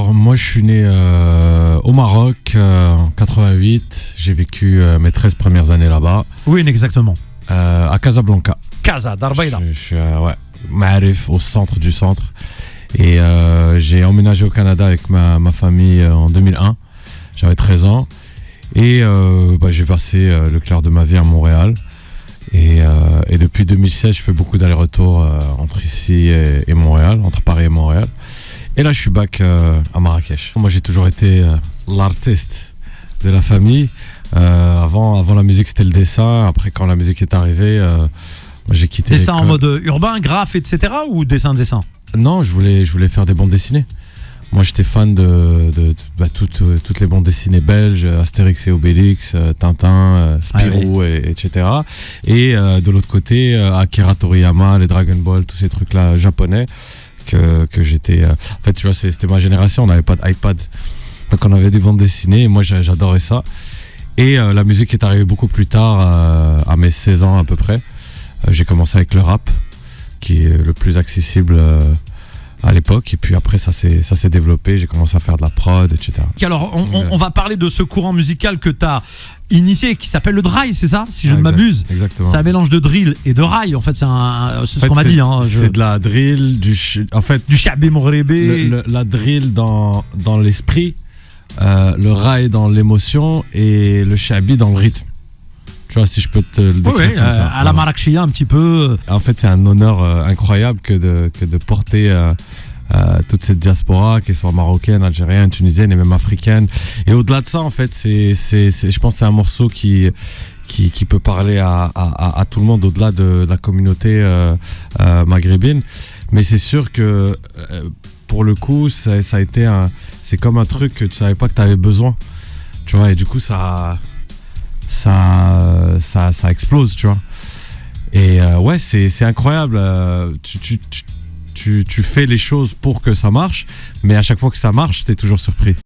Alors, moi, je suis né au Maroc en 88. J'ai vécu mes 13 premières années là-bas. Oui, exactement. À Casablanca. Casa, Darbaïda. Je suis Marif, au centre du centre. Et j'ai emménagé au Canada avec ma famille en 2001. J'avais 13 ans. Et j'ai passé le clair de ma vie à Montréal. Et depuis 2016, je fais beaucoup d'allers-retours entre ici et Montréal, entre Paris et Montréal. Et là, je suis back à Marrakech. Moi, j'ai toujours été l'artiste de la famille. Avant la musique, c'était le dessin. Après, quand la musique est arrivée, moi, j'ai quitté Dessin en l'école. mode urbain, graphe, etc. ou dessin Non, je voulais faire des bandes dessinées. Moi, j'étais fan de toutes les bandes dessinées belges, Astérix et Obélix, Tintin, Spirou, etc. Et de l'autre côté, Akira Toriyama, les Dragon Ball, tous ces trucs-là japonais que j'étais... En fait, tu vois, c'était ma génération, on n'avait pas d'iPad. Donc, on avait des bandes dessinées et moi, j'adorais ça. Et la musique est arrivée beaucoup plus tard, à mes 16 ans à peu près. J'ai commencé avec le rap, qui est le plus accessible... à l'époque, et puis après ça s'est développé, j'ai commencé à faire de la prod, etc. Alors on va parler de ce courant musical que tu as initié, qui s'appelle le dry, c'est ça, si je ne m'abuse. Exactement. C'est un mélange de drill et de rail, en fait, c'est ce qu'on m'a dit. C'est de la drill, du shabi moghrebi. La drill dans l'esprit, le rail dans l'émotion et le shabi dans le rythme. Tu vois, si je peux te le décrire comme ça. À la Marrakechia un petit peu. En fait, c'est un honneur incroyable que de porter toute cette diaspora, qu'elle soit marocaine, algérienne, tunisienne et même africaine. Et au-delà de ça, en fait, je pense que c'est un morceau qui peut parler à tout le monde au-delà de la communauté maghrébine. Mais c'est sûr que pour le coup, ça a été c'est comme un truc que tu savais pas que tu avais besoin. Tu vois, et du coup, ça explose, tu vois. Et c'est incroyable. Tu fais les choses pour que ça marche, mais à chaque fois que ça marche, t'es toujours surpris.